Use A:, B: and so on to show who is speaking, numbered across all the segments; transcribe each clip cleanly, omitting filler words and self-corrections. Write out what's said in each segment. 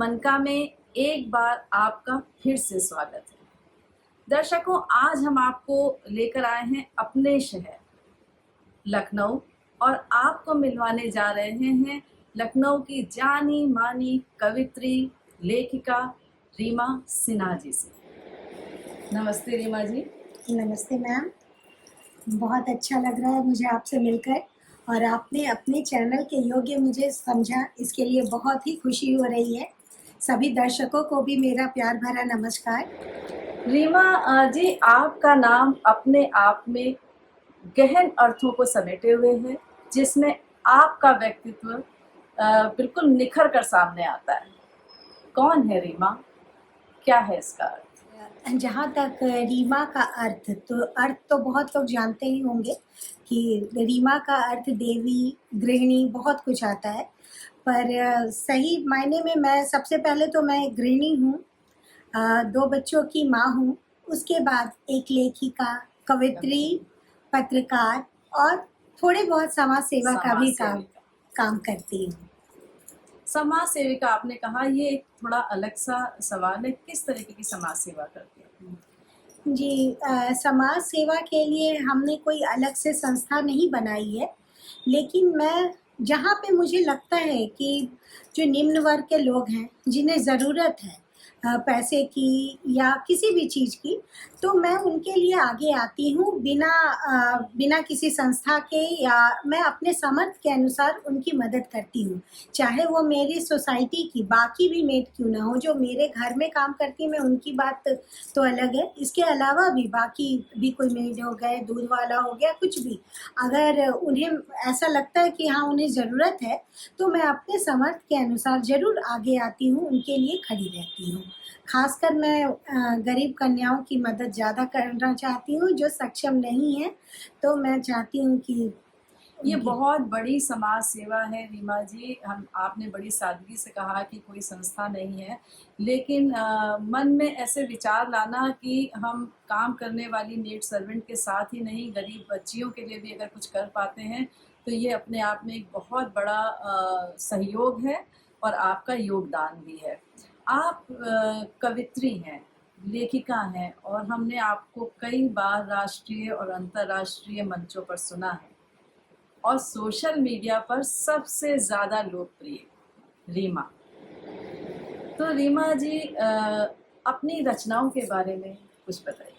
A: मनका में एक बार आपका फिर से स्वागत है। दर्शकों, आज हम आपको लेकर आए हैं अपने शहर लखनऊ और आपको मिलवाने जा रहे हैं लखनऊ की जानी मानी कवित्री लेखिका रीमा सिन्हा जी से। नमस्ते रीमा जी।
B: नमस्ते मैम, बहुत अच्छा लग रहा है मुझे आपसे मिलकर और आपने अपने चैनल के योग्य मुझे समझा, इसके लिए बहुत ही खुशी हो रही है। सभी दर्शकों को भी मेरा प्यार भरा नमस्कार।
A: रीमा जी, आपका नाम अपने आप में गहन अर्थों को समेटे हुए है, जिसमें आपका व्यक्तित्व बिल्कुल निखर कर सामने आता है। कौन है रीमा? क्या है इसका अर्थ?
B: जहाँ तक रीमा का अर्थ तो बहुत लोग जानते ही होंगे कि रीमा का अर्थ देवी, गृहिणी, बहुत कुछ आता है। पर सही मायने में मैं सबसे पहले तो मैं गृहिणी हूँ, 2 बच्चों की माँ हूँ, उसके बाद एक लेखिका, कवित्री, पत्रकार और थोड़े बहुत समाज सेवा का भी काम करती हूँ।
A: समाज सेविका आपने कहा, ये एक थोड़ा अलग सा सवाल है। किस तरीके की समाज सेवा करती है?
B: जी, समाज सेवा के लिए हमने कोई अलग से संस्था नहीं बनाई है, लेकिन मैं जहाँ पे मुझे लगता है कि जो निम्न वर्ग के लोग हैं, जिन्हें ज़रूरत है पैसे की या किसी भी चीज़ की, तो मैं उनके लिए आगे आती हूँ बिना किसी संस्था के, या मैं अपने सामर्थ्य के अनुसार उनकी मदद करती हूँ। चाहे वो मेरी सोसाइटी की बाकी भी मेड क्यों ना हो, जो मेरे घर में काम करती, मैं उनकी बात तो अलग है, इसके अलावा भी बाकी भी कोई मेड हो गए, दूध वाला हो गया, कुछ भी, अगर उन्हें ऐसा लगता है कि हाँ उन्हें ज़रूरत है, तो मैं अपने सामर्थ्य के अनुसार ज़रूर आगे आती हूँ, उनके लिए खड़ी रहती हूँ। खासकर मैं गरीब कन्याओं की मदद ज़्यादा करना चाहती हूँ, जो सक्षम नहीं है, तो मैं चाहती हूँ कि
A: ये बहुत बड़ी समाज सेवा है रीमा जी। आपने बड़ी सादगी से कहा कि कोई संस्था नहीं है, लेकिन मन में ऐसे विचार लाना कि हम काम करने वाली मेड सर्वेंट के साथ ही नहीं, गरीब बच्चियों के लिए भी अगर कुछ कर पाते हैं, तो ये अपने आप में एक बहुत बड़ा सहयोग है और आपका योगदान भी है। आप कवित्री हैं, लेखिका हैं और हमने आपको कई बार राष्ट्रीय और अंतर्राष्ट्रीय मंचों पर सुना है और सोशल मीडिया पर सबसे ज़्यादा लोकप्रिय रीमा। तो रीमा जी, अपनी रचनाओं के बारे में कुछ बताइए।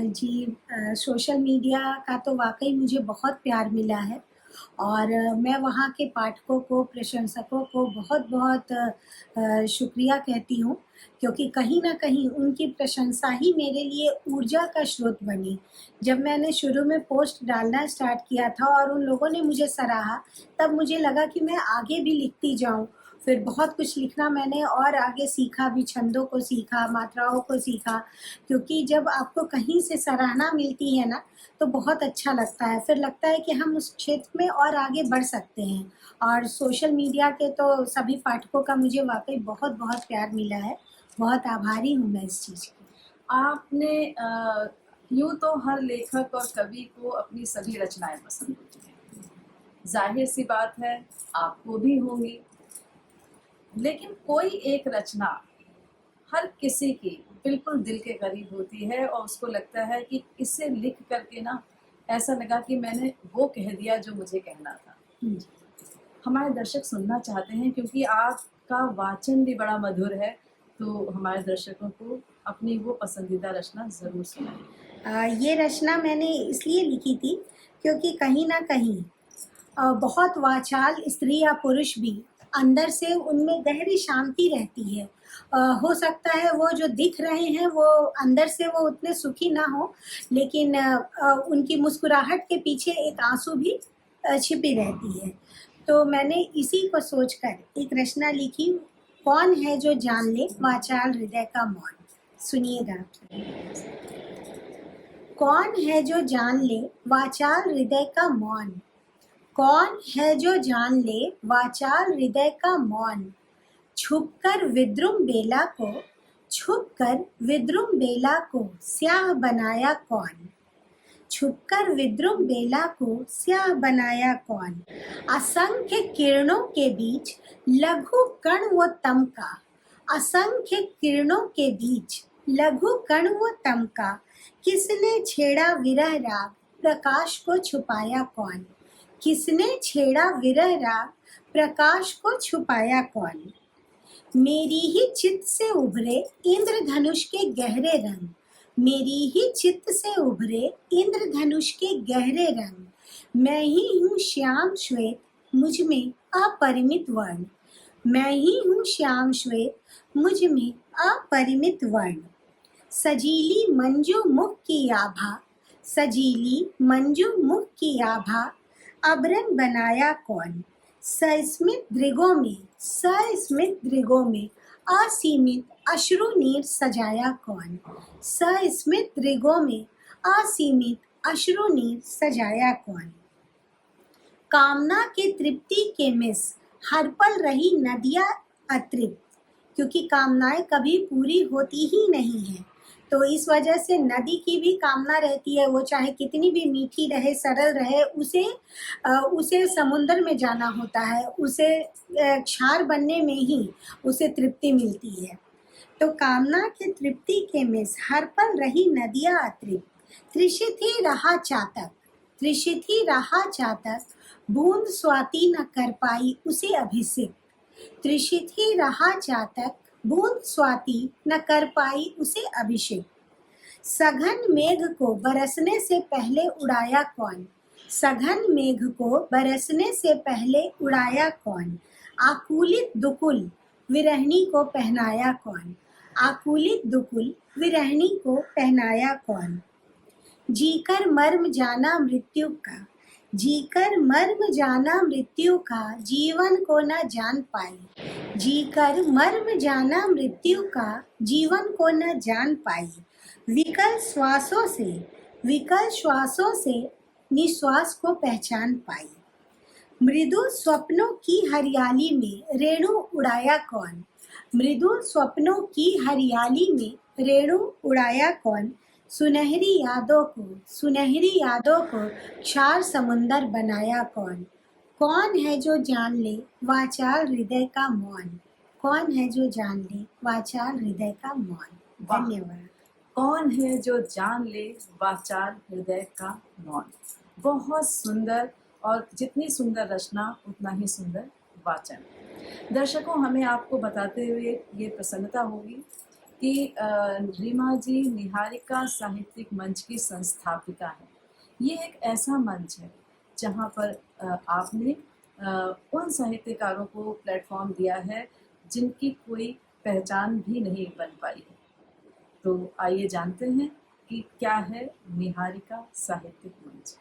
B: जी, सोशल मीडिया का तो वाकई मुझे बहुत प्यार मिला है और मैं वहाँ के पाठकों को, प्रशंसकों को बहुत बहुत शुक्रिया कहती हूँ, क्योंकि कहीं न कहीं उनकी प्रशंसा ही मेरे लिए ऊर्जा का स्रोत बनी। जब मैंने शुरू में पोस्ट डालना स्टार्ट किया था और उन लोगों ने मुझे सराहा, तब मुझे लगा कि मैं आगे भी लिखती जाऊँ। फिर बहुत कुछ लिखना मैंने और आगे सीखा भी, छंदों को सीखा, मात्राओं को सीखा, क्योंकि जब आपको कहीं से सराहना मिलती है ना, तो बहुत अच्छा लगता है। फिर लगता है कि हम उस क्षेत्र में और आगे बढ़ सकते हैं। और सोशल मीडिया के तो सभी पाठकों का मुझे वाकई बहुत बहुत प्यार मिला है। बहुत आभारी हूँ मैं इस चीज़ की।
A: आपने यूँ तो हर लेखक और कवि को अपनी सभी रचनाएं पसंद होती हैं, जाहिर सी बात है आपको भी होंगी, लेकिन कोई एक रचना हर किसी की बिल्कुल दिल के करीब होती है और उसको लगता है कि इसे लिख करके ना ऐसा लगा कि मैंने वो कह दिया जो मुझे कहना था। हमारे दर्शक सुनना चाहते हैं, क्योंकि आपका वाचन भी बड़ा मधुर है, तो हमारे दर्शकों को अपनी वो पसंदीदा रचना ज़रूर सुनाइए।
B: ये रचना मैंने इसलिए लिखी थी क्योंकि कहीं ना कहीं बहुत वाचाल स्त्री या पुरुष भी अंदर से उनमें गहरी शांति रहती है। हो सकता है वो जो दिख रहे हैं वो अंदर से वो उतने सुखी ना हो, लेकिन उनकी मुस्कुराहट के पीछे एक आंसू भी छिपी रहती है। तो मैंने इसी को सोचकर एक रचना लिखी, कौन है जो जान ले वाचाल हृदय का मौन। सुनिएगा। कौन है जो जान ले वाचाल हृदय का मौन, कौन है जो जान ले वाचाल हृदय का मौन, छुपकर विद्रुम बेला को, छुपकर विद्रुम बेला को स्याह बनाया कौन, छुपकर विद्रुम बेला को स्याह बनाया कौन। असंख्य किरणों के बीच लघु कण वो तम का, असंख्य किरणों के बीच लघु कण वो तम का, किसने छेड़ा विरह राग प्रकाश को छुपाया कौन। किसने छेड़ा विरह राग प्रकाश को छुपाया कौन। मेरी ही चित्त से उभरे इंद्रधनुष के गहरे रंग, मेरी ही चित्त से उभरे इंद्रधनुष के गहरे रंग, मैं ही हूँ श्याम श्वेत मुझ में अपरिमित वर्ण, मैं ही हूँ श्याम श्वेत मुझ में अपरिमित वर्ण। सजीली मंजू मुख की आभा, सजीली मंजू मुख की आभा अबरन बनाया कौन। सस्मित दृगों में, सस्मित दृगों में असीमित अश्रु नीर सजाया कौन। सस्मित दृगों में असीमित अश्रु नीर सजाया कौन। कामना के तृप्ति के मिस हर पल रही नदियाँ अतृप्त, क्योंकि कामनाएं कभी पूरी होती ही नहीं है, तो इस वजह से नदी की भी कामना रहती है, वो चाहे कितनी भी मीठी रहे सरल रहे, उसे समुंदर में जाना होता है, उसे क्षार बनने में ही उसे तृप्ति मिलती है। तो कामना के तृप्ति के मिस हर पल रही नदियाँ अतृप्त, त्रिषित ही रहा चातक, त्रिषित ही रहा चातक, बूंद स्वाति न कर पाई उसे अभिषिक्त, त्रिषित ही रहा चातक, बूंद स्वाति न कर पाई उसे अभिषेक। सघन मेघ को बरसने से पहले उड़ाया कौन, सघन मेघ को बरसने से पहले उड़ाया कौन। आकुलित दुकुल विरहनी को पहनाया कौन, आकुलित दुकुल विरहनी को पहनाया कौन। जीकर मर्म जाना मृत्यु का, जीकर मर्म जाना मृत्यु का, जीवन को न जान पाई, जीकर मर्म जाना मृत्यु का, जीवन को न जान पाई। विकल श्वासों से, विकल श्वासों से निश्वास को पहचान पाई। मृदु स्वप्नों की हरियाली में रेणु उड़ाया कौन, मृदु स्वप्नों की हरियाली में रेणु उड़ाया कौन। सुनहरी यादों को, सुनहरी यादों को क्षार समुंदर बनाया कौन। कौन है जो जान ले वाचाल हृदय का मौन, कौन है जो जान ले वाचाल हृदय का मौन। धन्यवाद।
A: कौन है जो जान ले वाचाल हृदय का मौन। बहुत सुंदर, और जितनी सुंदर रचना उतना ही सुंदर वाचन। दर्शकों, हमें आपको बताते हुए ये प्रसन्नता होगी कि रीमा जी निहारिका साहित्यिक मंच की संस्थापिका है। ये एक ऐसा मंच है जहाँ पर आपने उन साहित्यकारों को प्लेटफॉर्म दिया है जिनकी कोई पहचान भी नहीं बन पाई है। तो आइए जानते हैं कि क्या है निहारिका साहित्यिक मंच।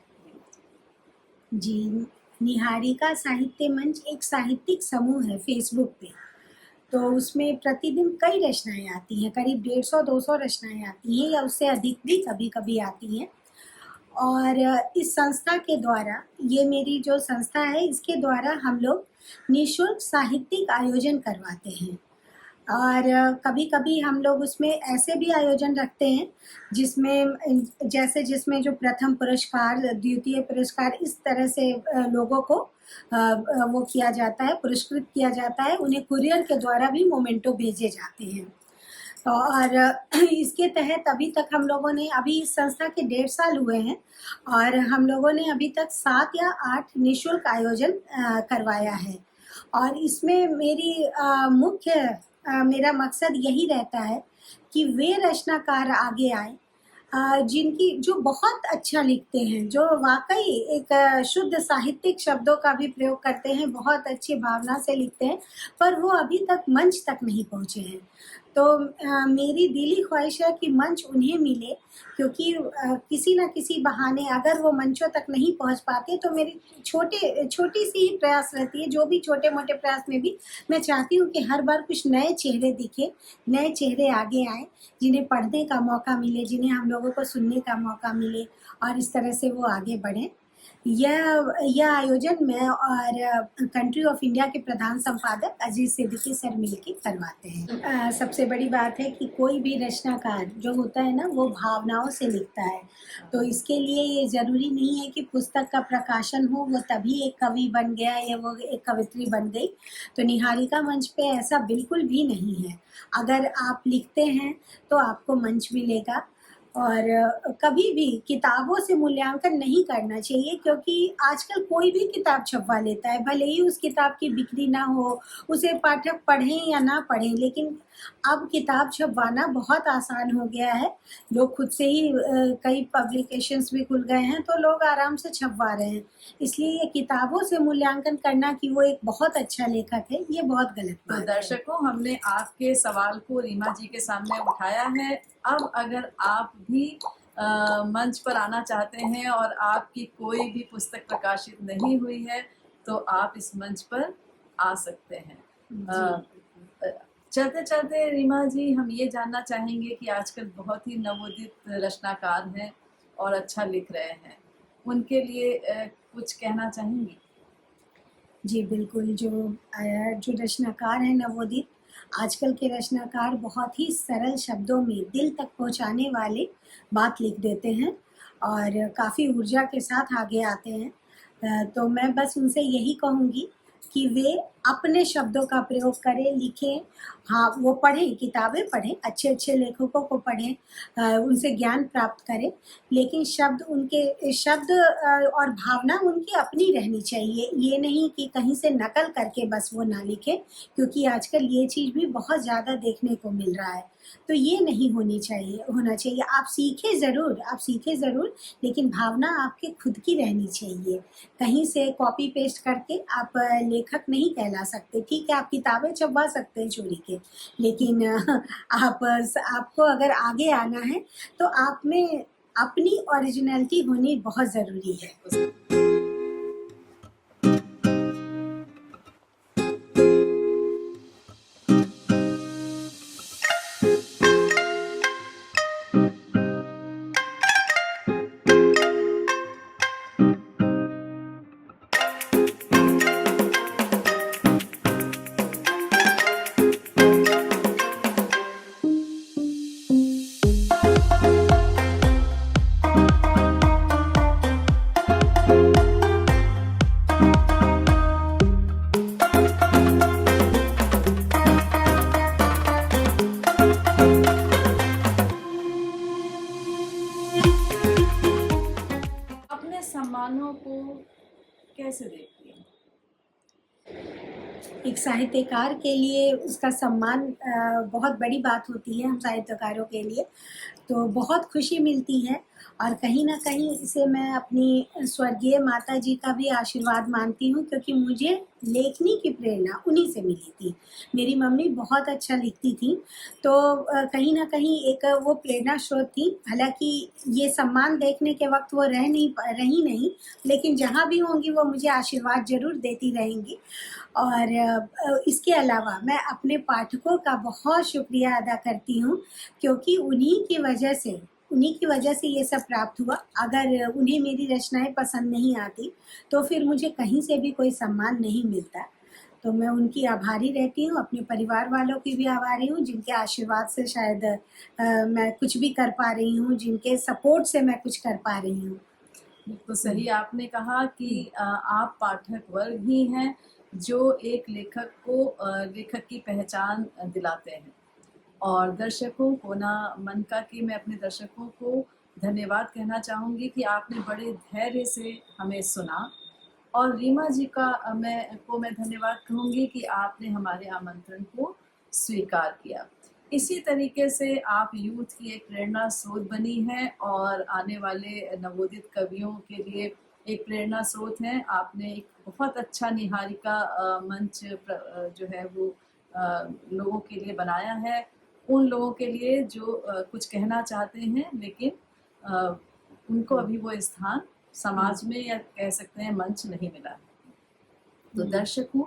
B: जी, निहारिका साहित्य मंच एक साहित्यिक समूह है फेसबुक पे। तो उसमें प्रतिदिन कई रचनाएं आती हैं, करीब 150-200 रचनाएं आती हैं या उससे अधिक भी कभी कभी आती हैं। और इस संस्था के द्वारा, ये मेरी जो संस्था है इसके द्वारा हम लोग निःशुल्क साहित्यिक आयोजन करवाते हैं। और कभी कभी हम लोग उसमें ऐसे भी आयोजन रखते हैं जिसमें जो प्रथम पुरस्कार, द्वितीय पुरस्कार, इस तरह से लोगों को वो किया जाता है, पुरस्कृत किया जाता है। उन्हें कुरियर के द्वारा भी मोमेंटो भेजे जाते हैं। और इसके तहत अभी तक हम लोगों ने, अभी इस संस्था के 1.5 साल हुए हैं और हम लोगों ने अभी तक 7 या 8 निःशुल्क आयोजन करवाया है। और इसमें मेरा मकसद यही रहता है कि वे रचनाकार आगे आए जो बहुत अच्छा लिखते हैं, जो वाकई एक शुद्ध साहित्यिक शब्दों का भी प्रयोग करते हैं, बहुत अच्छी भावना से लिखते हैं, पर वो अभी तक मंच तक नहीं पहुँचे हैं। तो मेरी दिली ख्वाहिश है कि मंच उन्हें मिले, क्योंकि किसी न किसी बहाने अगर वो मंचों तक नहीं पहुंच पाते तो मेरी छोटी सी ही प्रयास रहती है। जो भी छोटे मोटे प्रयास में भी मैं चाहती हूँ कि हर बार कुछ नए चेहरे दिखे, नए चेहरे आगे आए, जिन्हें पढ़ने का मौका मिले, जिन्हें हम लोगों को सुनने का मौका मिले और इस तरह से वो आगे बढ़ें। यह आयोजन मैं और कंट्री ऑफ इंडिया के प्रधान संपादक अजीज सिद्दीकी सर मिलकर करवाते हैं। सबसे बड़ी बात है कि कोई भी रचनाकार जो होता है ना, वो भावनाओं से लिखता है। तो इसके लिए ये ज़रूरी नहीं है कि पुस्तक का प्रकाशन हो वो तभी एक कवि बन गया या वो एक कवित्री बन गई। तो निहारिका मंच पे ऐसा बिल्कुल भी नहीं है। अगर आप लिखते हैं तो आपको मंच मिलेगा। और कभी भी किताबों से मूल्यांकन नहीं करना चाहिए, क्योंकि आजकल कोई भी किताब छपवा लेता है, भले ही उस किताब की बिक्री ना हो, उसे पाठक पढ़ें या ना पढ़ें, लेकिन अब किताब छपवाना बहुत आसान हो गया है। लोग खुद से ही कई पब्लिकेशंस भी खुल गए हैं, तो लोग आराम से छपवा रहे हैं। इसलिए ये किताबों से मूल्यांकन करना कि वो एक बहुत अच्छा लेखक है, ये बहुत गलत
A: तो
B: बात है।
A: दर्शकों, हमने आपके सवाल को रीमा जी के सामने उठाया है। अब अगर आप भी मंच पर आना चाहते हैं और आपकी कोई भी पुस्तक प्रकाशित नहीं हुई है, तो आप इस मंच पर आ सकते हैं। चलते चलते रीमा जी, हम ये जानना चाहेंगे कि आजकल बहुत ही नवोदित रचनाकार हैं और अच्छा लिख रहे हैं, उनके लिए कुछ कहना चाहेंगी?
B: जी बिल्कुल, जो रचनाकार हैं नवोदित, आजकल के रचनाकार बहुत ही सरल शब्दों में दिल तक पहुंचाने वाले बात लिख देते हैं और काफ़ी ऊर्जा के साथ आगे आते हैं। तो मैं बस उनसे यही कहूँगी कि वे अपने शब्दों का प्रयोग करें, लिखें। हाँ, वो पढ़ें, किताबें पढ़ें, अच्छे-अच्छे लेखकों को पढ़ें, उनसे ज्ञान प्राप्त करें, लेकिन शब्द और भावना उनकी अपनी रहनी चाहिए। ये नहीं कि कहीं से नकल करके बस वो ना लिखें, क्योंकि आजकल ये चीज़ भी बहुत ज़्यादा देखने को मिल रहा है। तो ये नहीं होना चाहिए। आप सीखें ज़रूर, लेकिन भावना आपके खुद की रहनी चाहिए। कहीं से कॉपी पेस्ट करके आप लेखक नहीं कहला सकते। ठीक है, आप किताबें छपवा सकते हैं चोरी के, लेकिन आपको अगर आगे आना है तो आप में अपनी ओरिजिनलिटी होनी बहुत ज़रूरी है।
A: अपने सम्मानों को कैसे देखती हैं?
B: एक साहित्यकार के लिए उसका सम्मान बहुत बड़ी बात होती है। हम साहित्यकारों के लिए तो बहुत खुशी मिलती है, और कहीं ना कहीं इसे मैं अपनी स्वर्गीय माता जी का भी आशीर्वाद मानती हूँ, क्योंकि मुझे लेखनी की प्रेरणा उन्हीं से मिली थी। मेरी मम्मी बहुत अच्छा लिखती थी, तो कहीं ना कहीं एक वो प्रेरणा स्रोत थी। हालांकि ये सम्मान देखने के वक्त वो रही नहीं, लेकिन जहाँ भी होंगी वो मुझे आशीर्वाद जरूर देती रहेंगी। और इसके अलावा मैं अपने पाठकों का बहुत शुक्रिया अदा करती हूँ, क्योंकि उन्हीं की वजह से ये सब प्राप्त हुआ। अगर उन्हें मेरी रचनाएं पसंद नहीं आती तो फिर मुझे कहीं से भी कोई सम्मान नहीं मिलता। तो मैं उनकी आभारी रहती हूँ, अपने परिवार वालों की भी आभारी हूँ, जिनके आशीर्वाद से शायद मैं कुछ भी कर पा रही हूँ, जिनके सपोर्ट से मैं कुछ कर पा रही हूँ।
A: बिल्कुल सही आपने कहा कि आप पाठक वर्ग ही हैं जो एक लेखक को लेखक की पहचान दिलाते हैं। और दर्शकों को मन का कि मैं अपने दर्शकों को धन्यवाद कहना चाहूँगी कि आपने बड़े धैर्य से हमें सुना। और रीमा जी का मैं धन्यवाद कहूँगी कि आपने हमारे आमंत्रण को स्वीकार किया। इसी तरीके से आप यूथ की एक प्रेरणा स्रोत बनी हैं और आने वाले नवोदित कवियों के लिए एक प्रेरणा स्रोत हैं। आपने एक बहुत अच्छा निहारिका मंच जो है वो लोगों के लिए बनाया है, उन लोगों के लिए जो कुछ कहना चाहते हैं, लेकिन उनको अभी वो स्थान समाज में या कह सकते हैं मंच नहीं मिला है। तो दर्शकों,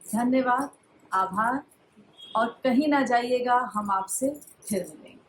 A: धन्यवाद, आभार, और कहीं ना जाइएगा, हम आपसे फिर मिलेंगे।